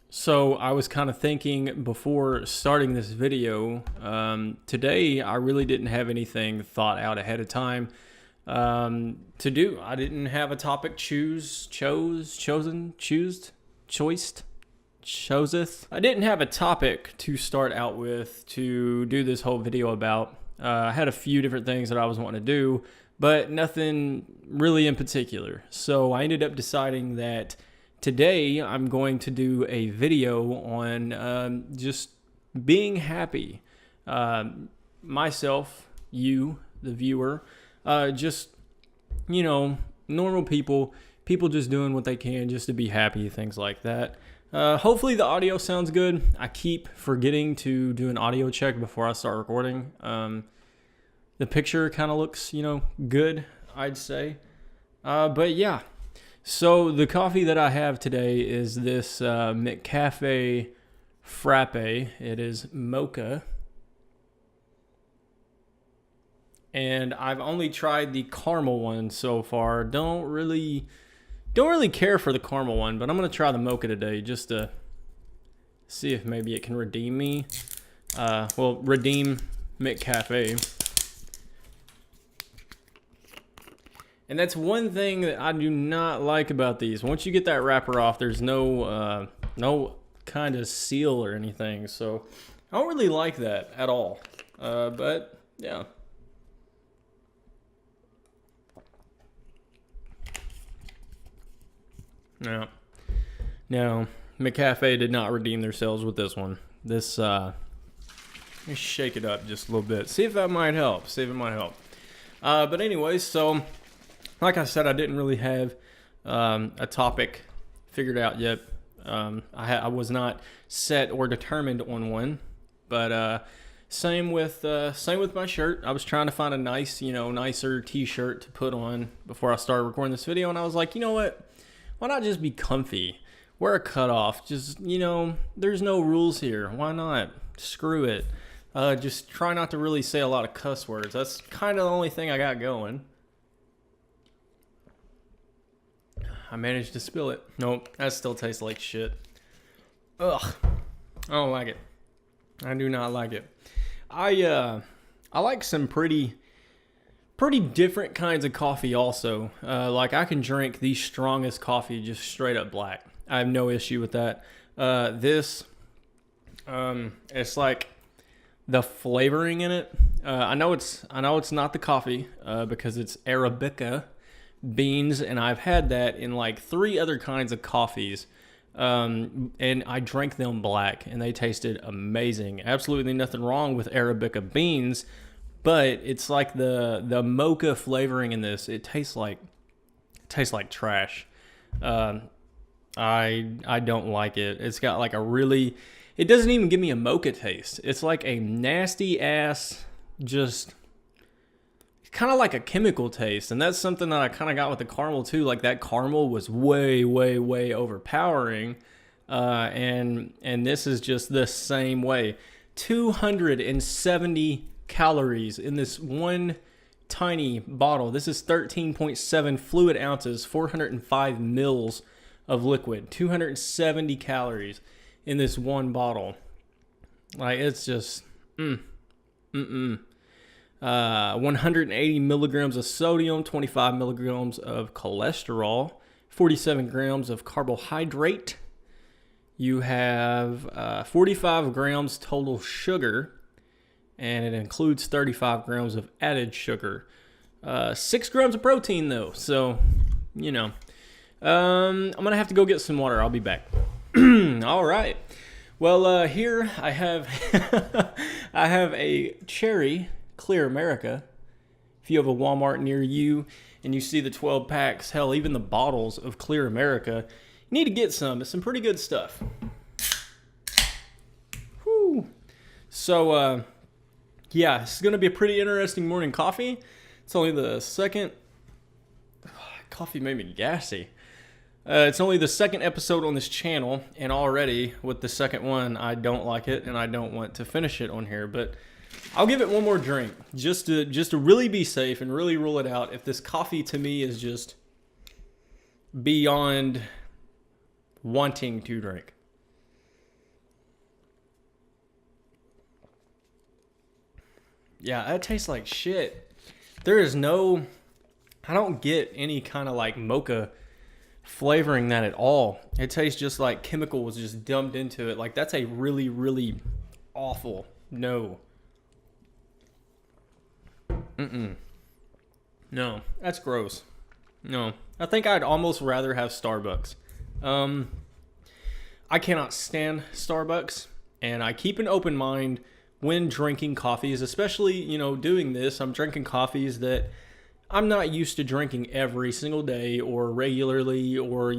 So I was kind of thinking before starting this video, today I really didn't have anything thought out ahead of time to do. I didn't have a topic chooseth. I didn't have a topic to start out with to do this whole video about. I had a few different things that I was wanting to do, but nothing really in particular. So I ended up deciding that today I'm going to do a video on just being happy. Myself, you, the viewer, just, normal people just doing what they can just to be happy, things like that. Hopefully the audio sounds good. I keep forgetting to do an audio check before I start recording. The picture kind of looks, good, I'd say. But yeah. So the coffee that I have today is this McCafe Frappe. It is Mocha. And I've only tried the caramel one so far. Don't really care for the caramel one, but I'm going to try the Mocha today just to see if maybe it can redeem me. Redeem McCafe. And that's one thing that I do not like about these. Once you get that wrapper off, there's no kind of seal or anything. So I don't really like that at all. But yeah. No, McCafe did not redeem themselves with this one. Let me shake it up just a little bit. See if that might help. But anyways, so like I said, I didn't really have a topic figured out yet. I was not set or determined on one. But same with my shirt. I was trying to find a nicer t-shirt to put on before I started recording this video, and I was like, you know what? Why not just be comfy? Wear a cutoff. Just, there's no rules here. Why not? Screw it. Just try not to really say a lot of cuss words. That's kind of the only thing I got going. I managed to spill it. Nope, that still tastes like shit. Ugh, I don't like it. I do not like it. I like some pretty different kinds of coffee also. Like I can drink the strongest coffee just straight up black. I have no issue with that. It's like the flavoring in it. I know it's not the coffee because it's Arabica beans, and I've had that in like 3 other kinds of coffees. And I drank them black and they tasted amazing. Absolutely nothing wrong with Arabica beans, but it's like the mocha flavoring in this. It tastes like trash. I don't like it. It's got like it doesn't even give me a mocha taste. It's like a nasty ass, just kind of like a chemical taste. And that's something that I kind of got with the caramel too. Like that caramel was way overpowering. And this is just the same way. 270 calories in this one tiny bottle. This is 13.7 fluid ounces, 405 mils of liquid, 270 calories in this one bottle. Like it's just 180 milligrams of sodium, 25 milligrams of cholesterol, 47 grams of carbohydrate. You have 45 grams total sugar, and it includes 35 grams of added sugar. 6 grams of protein though, so I'm gonna have to go get some water. I'll be back. All right. Well, here I have I have a cherry Clear America. If you have a Walmart near you and you see the 12 packs, hell, even the bottles of Clear America, you need to get some. It's some pretty good stuff. Whew. So, yeah, this is going to be a pretty interesting morning coffee. It's only the second. Coffee made me gassy. It's only the second episode on this channel, and already with the second one, I don't like it, and I don't want to finish it on here. But I'll give it one more drink just to really be safe and really rule it out. If this coffee to me is just beyond wanting to drink. Yeah, that tastes like shit. There is no, I don't get any kind of like mocha flavoring that at all. It tastes just like chemical was just dumped into it. Like that's a really, really awful no. No, that's gross. No, I think I'd almost rather have Starbucks. I cannot stand Starbucks, and I keep an open mind when drinking coffees, especially, doing this. I'm drinking coffees that I'm not used to drinking every single day or regularly or,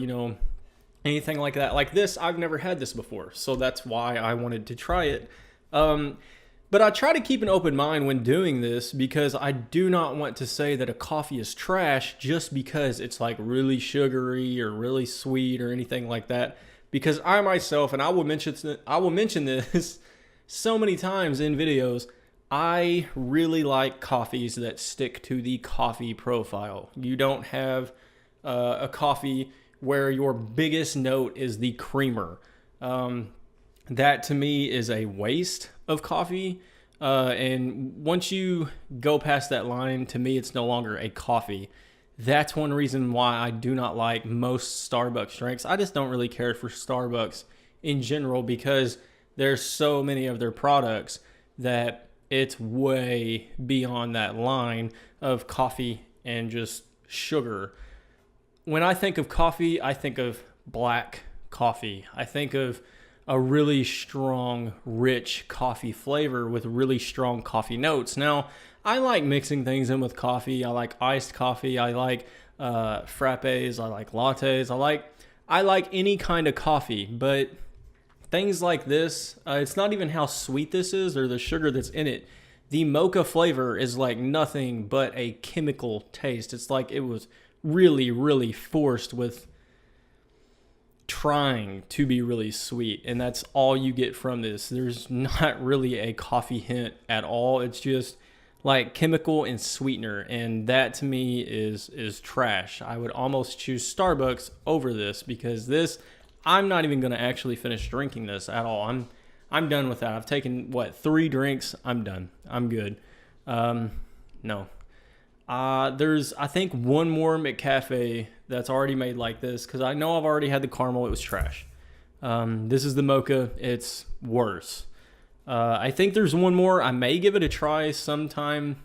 anything like that. Like this, I've never had this before, so that's why I wanted to try it. But I try to keep an open mind when doing this because I do not want to say that a coffee is trash just because it's like really sugary or really sweet or anything like that. Because I myself, and I will mention this so many times in videos, I really like coffees that stick to the coffee profile. You don't have a coffee where your biggest note is the creamer. That to me is a waste of coffee. And once you go past that line, to me, it's no longer a coffee. That's one reason why I do not like most Starbucks drinks. I just don't really care for Starbucks in general because there's so many of their products that it's way beyond that line of coffee and just sugar. When I think of coffee, I think of black coffee. I think of a really strong, rich coffee flavor with really strong coffee notes. Now, I like mixing things in with coffee. I like iced coffee. I like frappes. I like lattes. I like any kind of coffee, but things like this, it's not even how sweet this is or the sugar that's in it. The mocha flavor is like nothing but a chemical taste. It's like it was really, really forced with trying to be really sweet, and that's all you get from this. There's not really a coffee hint at all. It's just like chemical and sweetener, and that to me is trash. I would almost choose Starbucks over this because this, I'm not even going to actually finish drinking this at all. I'm done with that. I've taken 3 drinks. I'm done. I'm good. No. There's, I think, one more McCafe that's already made like this because I know I've already had the caramel. It was trash. This is the mocha. It's worse. I think there's one more. I may give it a try sometime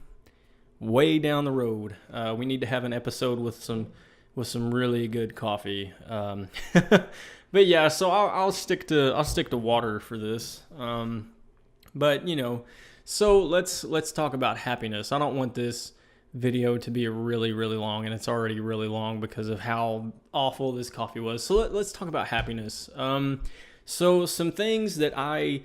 way down the road. We need to have an episode with some really good coffee. But yeah, so I'll stick to water for this. But so let's talk about happiness. I don't want this video to be really, really long, and it's already really long because of how awful this coffee was. So let's talk about happiness. So some things that I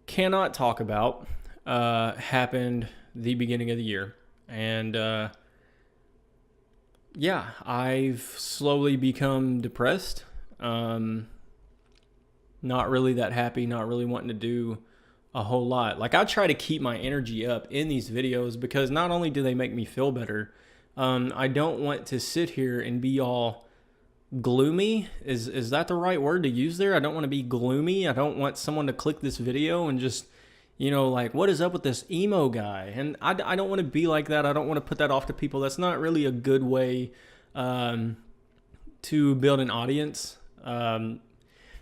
cannot talk about happened the beginning of the year, and yeah, I've slowly become depressed. Not really that happy, not really wanting to do a whole lot. Like, I try to keep my energy up in these videos because not only do they make me feel better, I don't want to sit here and be all gloomy. Is that the right word to use there? I don't want to be gloomy. I don't want someone to click this video and just, like, what is up with this emo guy? And I don't want to be like that. I don't want to put that off to people. That's not really a good way to build an audience.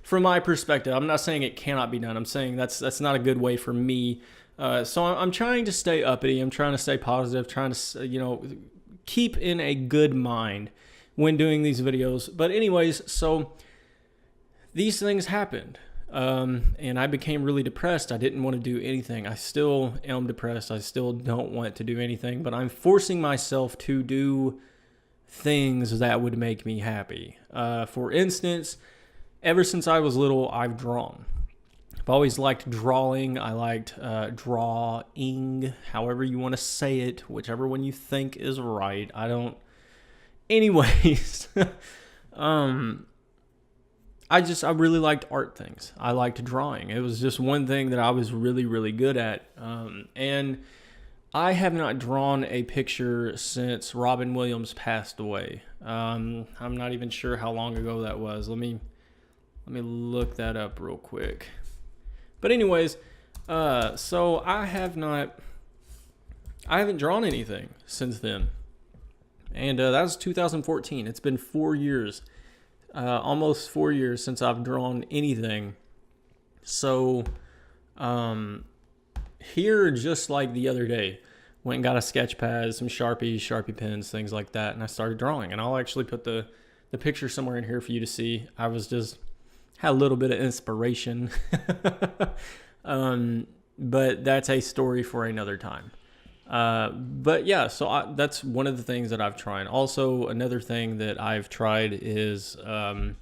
From my perspective, I'm not saying it cannot be done. I'm saying that's not a good way for me. So I'm trying to stay uppity. I'm trying to stay positive, trying to, keep in a good mind when doing these videos. But anyways, so these things happened. And I became really depressed. I didn't want to do anything. I still am depressed. I still don't want to do anything, but I'm forcing myself to do things that would make me happy. For instance, ever since I was little, I've drawn. I've always liked drawing. I liked drawing, however you want to say it, whichever one you think is right. I don't. Anyways, I really liked art things. I liked drawing. It was just one thing that I was really, really good at. And I have not drawn a picture since Robin Williams passed away. I'm not even sure how long ago that was. Let me look that up real quick. But anyways, so I have not I haven't drawn anything since then. And that was 2014. It's been 4 years, almost 4 years since I've drawn anything. So here, just like the other day, went and got a sketch pad, some Sharpie pens, things like that, and I started drawing. And I'll actually put the picture somewhere in here for you to see. I was just had a little bit of inspiration. But that's a story for another time. But yeah, so that's one of the things that I've tried. Also, another thing that I've tried is I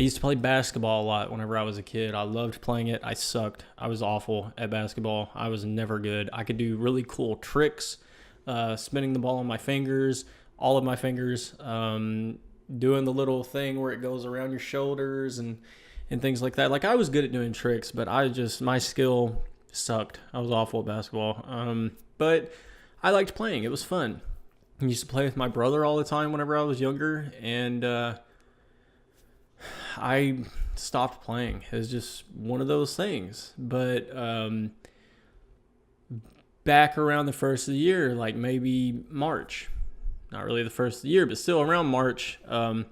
used to play basketball a lot whenever I was a kid. I loved playing it. I sucked. I was awful at basketball. I was never good. I could do really cool tricks, spinning the ball on my fingers, all of my fingers, doing the little thing where it goes around your shoulders and things like that. Like, I was good at doing tricks, but my skill sucked. I was awful at basketball. But I liked playing. It was fun. I used to play with my brother all the time whenever I was younger, and I stopped playing. It was just one of those things. But back around the first of the year, like maybe March, not really the first of the year, but still around March, I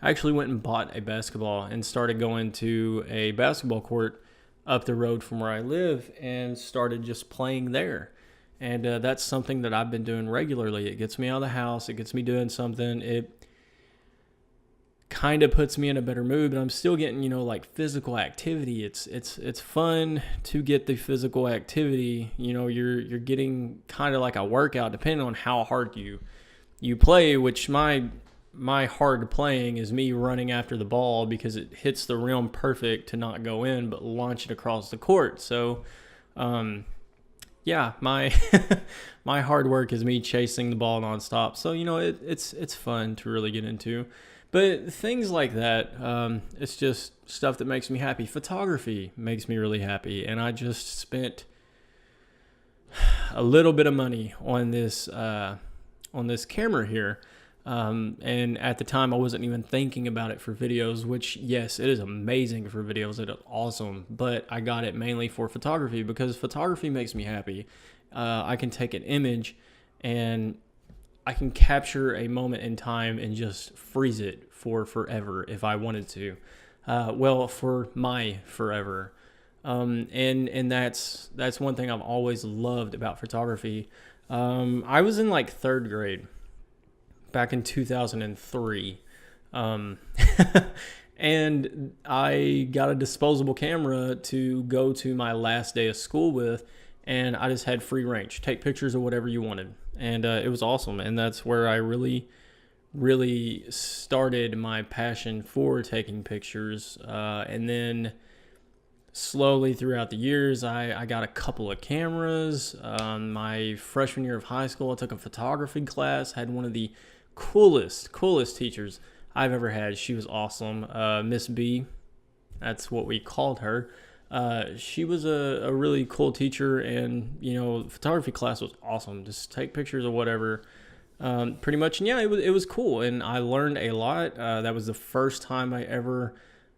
actually went and bought a basketball and started going to a basketball court up the road from where I live and started just playing there. And that's something that I've been doing regularly. It gets me out of the house. It gets me doing something. It kind of puts me in a better mood, but I'm still getting, like physical activity. It's fun to get the physical activity. You're getting kind of like a workout depending on how hard you play, which my hard playing is me running after the ball because it hits the rim perfect to not go in, but launch it across the court. So, yeah, my my hard work is me chasing the ball nonstop. So it's fun to really get into, but things like that, it's just stuff that makes me happy. Photography makes me really happy, and I just spent a little bit of money on this camera here. And at the time I wasn't even thinking about it for videos, which yes, it is amazing for videos. It is awesome, but I got it mainly for photography because photography makes me happy. I can take an image and I can capture a moment in time and just freeze it for forever if I wanted to. For my forever. And that's one thing I've always loved about photography. I was in like 3rd grade back in 2003. And I got a disposable camera to go to my last day of school with, and I just had free range. Take pictures of whatever you wanted. And it was awesome. And that's where I really, really started my passion for taking pictures. And then slowly throughout the years, I got a couple of cameras. My freshman year of high school, I took a photography class, had one of the coolest teachers I've ever had. She was awesome. Miss B, that's what we called her. She was a really cool teacher, and photography class was awesome. Just take pictures of whatever, pretty much. And yeah, it was cool, and I learned a lot. That was the first time I ever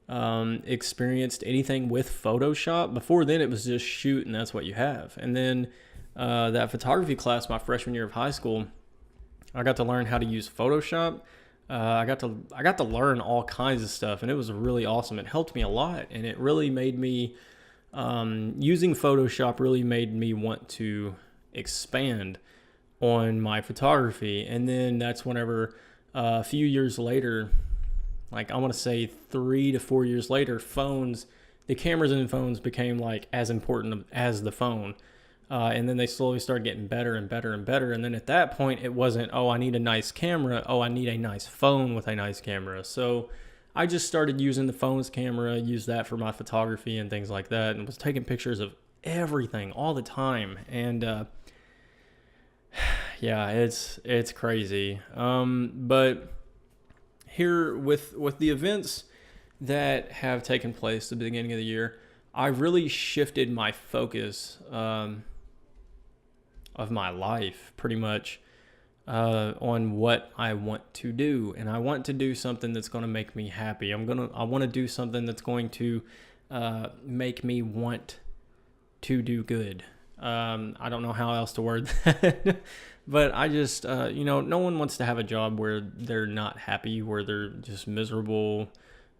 experienced anything with Photoshop. Before then, it was just shoot, and that's what you have. And then that photography class, my freshman year of high school, I got to learn how to use Photoshop. I got to learn all kinds of stuff, and it was really awesome. It helped me a lot, and it really made me using Photoshop really made me want to expand on my photography. And then that's whenever a few years later, like I want to say 3 to 4 years later, the cameras in phones became like as important as the phone. And then they slowly started getting better and better and better. And then at that point, it wasn't, oh, I need a nice camera. Oh, I need a nice phone with a nice camera. So I just started using the phone's camera, used that for my photography and things like that, and was taking pictures of everything all the time. And yeah, it's crazy. But here with the events that have taken place at the beginning of the year, I really shifted my focus of my life pretty much on what I want to do. And I want to do something that's going to make me happy. I want to do something that's going to make me want to do good. I don't know how else to word that. But I just, no one wants to have a job where they're not happy, where they're just miserable,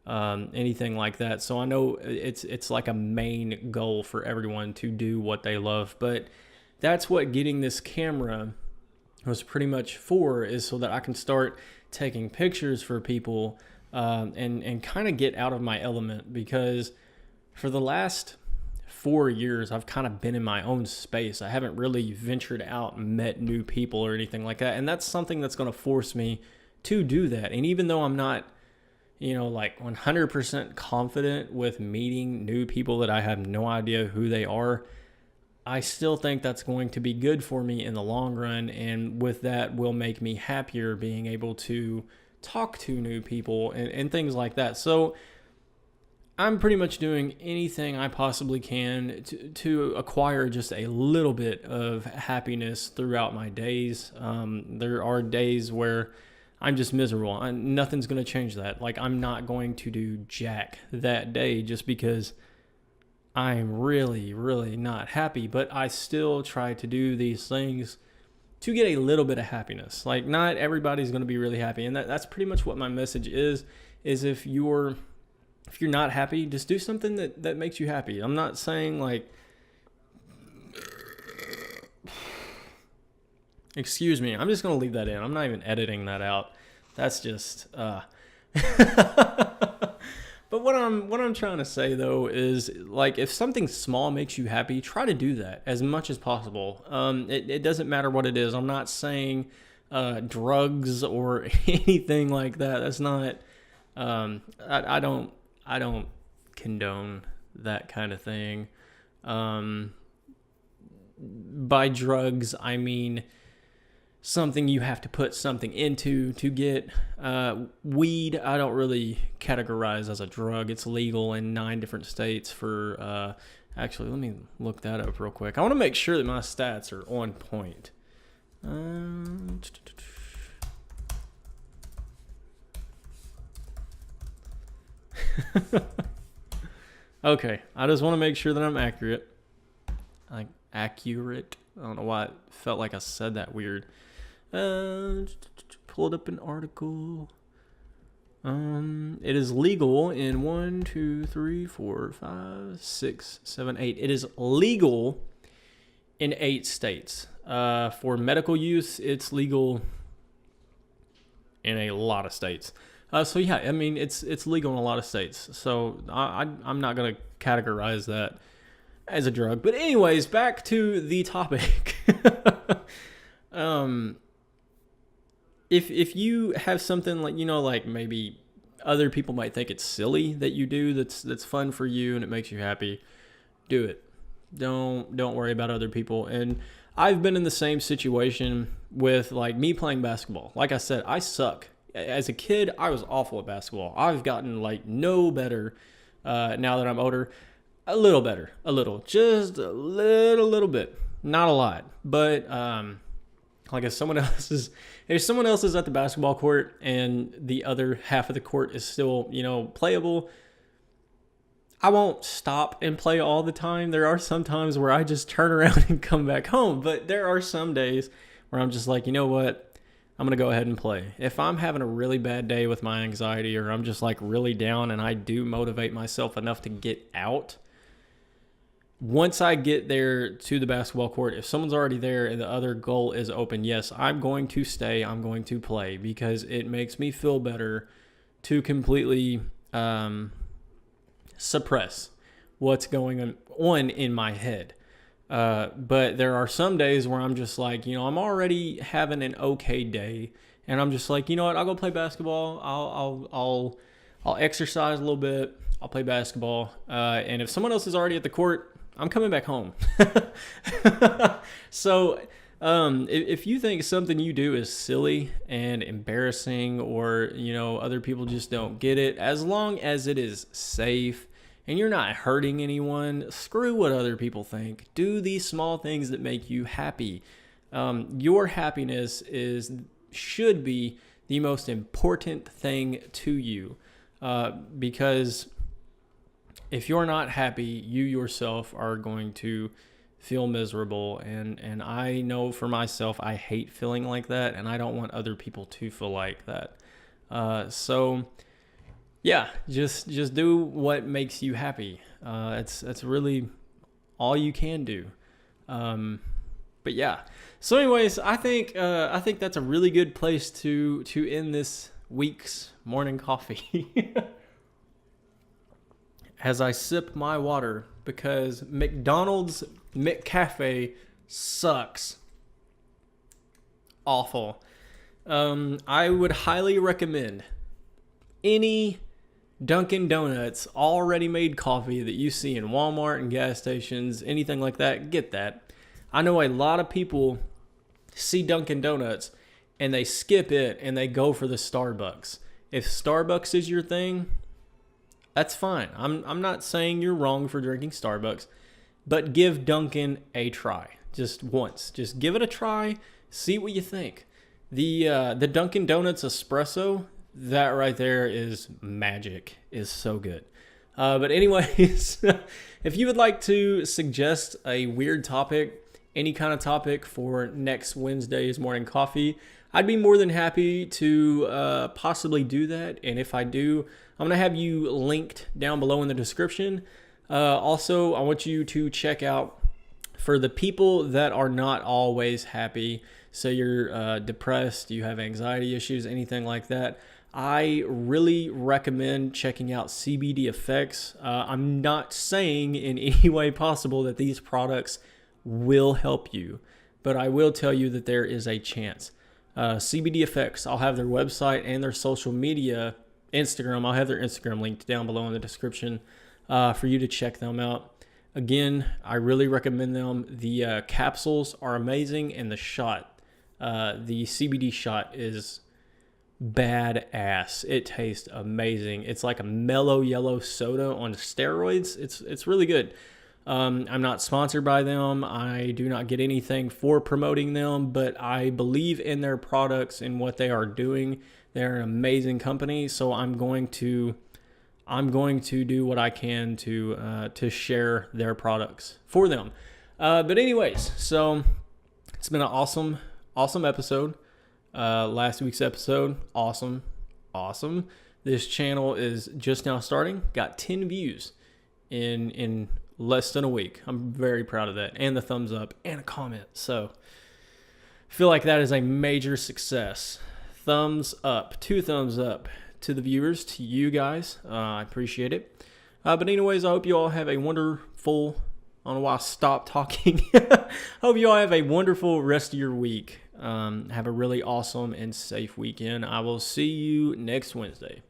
anything like that. So I know it's like a main goal for everyone to do what they love. But that's what getting this camera was pretty much for, is so that I can start taking pictures for people, and kind of get out of my element, because for the last 4 years, I've kind of been in my own space. I haven't really ventured out and met new people or anything like that. And that's something that's going to force me to do that. And even though I'm not, like 100% confident with meeting new people that I have no idea who they are, I still think that's going to be good for me in the long run. And with that will make me happier, being able to talk to new people and things like that. So I'm pretty much doing anything I possibly can to acquire just a little bit of happiness throughout my days. There are days where I'm just miserable, and nothing's going to change that. Like, I'm not going to do jack that day just because I'm really, really not happy. But I still try to do these things to get a little bit of happiness. Like, not everybody's going to be really happy. And that's pretty much what my message is if you're not happy, just do something that makes you happy. I'm not saying like, excuse me, I'm just going to leave that in. I'm not even editing that out. That's just, But what I'm trying to say though is, like, if something small makes you happy, try to do that as much as possible. It doesn't matter what it is. I'm not saying drugs or anything like that. That's not, I don't condone that kind of thing. By drugs, I mean something you have to put something into to get. Weed, I don't really categorize as a drug. It's legal in 9 different states for, actually, let me look that up real quick. I want to make sure that my stats are on point. Okay, I just want to make sure that I'm accurate. Like, accurate. I don't know why it felt like I said that weird. Pulled up an article. It is legal in 1, 2, 3, 4, 5, 6, 7, 8. It is legal in 8 states. For medical use, it's legal in a lot of states. So yeah, I mean, it's legal in a lot of states. So I'm not gonna categorize that as a drug. But anyways, back to the topic. If you have something like, like maybe other people might think it's silly that you do, that's fun for you and it makes you happy, do it. Don't worry about other people. And I've been in the same situation with, like, me playing basketball. Like I said, I suck. As a kid, I was awful at basketball. I've gotten, like, no better now that I'm older. A little better. Just a little bit. Not a lot. But, like, if someone else is at the basketball court and the other half of the court is still, playable, I won't stop and play all the time. There are some times where I just turn around and come back home. But there are some days where I'm just like, you know what? I'm going to go ahead and play. If I'm having a really bad day with my anxiety, or I'm just like really down and I do motivate myself enough to get out, once I get there to the basketball court, if someone's already there and the other goal is open, yes, I'm going to stay. I'm going to play, because it makes me feel better to completely suppress what's going on in my head. But there are some days where I'm just like, I'm already having an okay day, and I'm just like, you know what, I'll go play basketball. I'll exercise a little bit. I'll play basketball. And if someone else is already at the court, I'm coming back home. So, if you think something you do is silly and embarrassing, or, other people just don't get it, as long as it is safe and you're not hurting anyone, screw what other people think. Do these small things that make you happy. Your happiness should be the most important thing to you, because if you're not happy, you yourself are going to feel miserable. And I know for myself, I hate feeling like that, and I don't want other people to feel like that. So yeah, just do what makes you happy. That's really all you can do. But yeah. So anyways, I think that's a really good place to end this week's morning coffee. As I sip my water, because McDonald's McCafe sucks. Awful. I would highly recommend any Dunkin' Donuts already made coffee that you see in Walmart and gas stations, anything like that, get that. I know a lot of people see Dunkin' Donuts and they skip it and they go for the Starbucks. If Starbucks is your thing, that's fine. I'm not saying you're wrong for drinking Starbucks, but give Dunkin' a try. Just once. Just give it a try. See what you think. The Dunkin' Donuts espresso, that right there is magic. Is so good. But anyways, if you would like to suggest a weird topic, any kind of topic for next Wednesday's morning coffee, I'd be more than happy to possibly do that. And if I do, I'm going to have you linked down below in the description. Also, I want you to check out for the people that are not always happy. So you're depressed, you have anxiety issues, anything like that. I really recommend checking out CBDfx. I'm not saying in any way possible that these products will help you, but I will tell you that there is a chance. CBDfx, I'll have their website and their social media, Instagram. I'll have their Instagram linked down below in the description for you to check them out. Again, I really recommend them. The capsules are amazing, and the shot, the CBD shot is badass. It tastes amazing. It's like a mellow yellow soda on steroids. It's really good. I'm not sponsored by them. I do not get anything for promoting them, but I believe in their products and what they are doing. They're an amazing company, so I'm going to do what I can to share their products for them. But anyways, so it's been an awesome episode. Last week's episode, awesome. This channel is just now starting. Got 10 views in less than a week. I'm very proud of that, and the thumbs up and a comment. So I feel like that is a major success. Thumbs up, 2 thumbs up to the viewers, to you guys. I appreciate it. But anyways, I hope you all have a wonderful, I don't know why I stopped talking. Hope you all have a wonderful rest of your week. Have a really awesome and safe weekend. I will see you next Wednesday.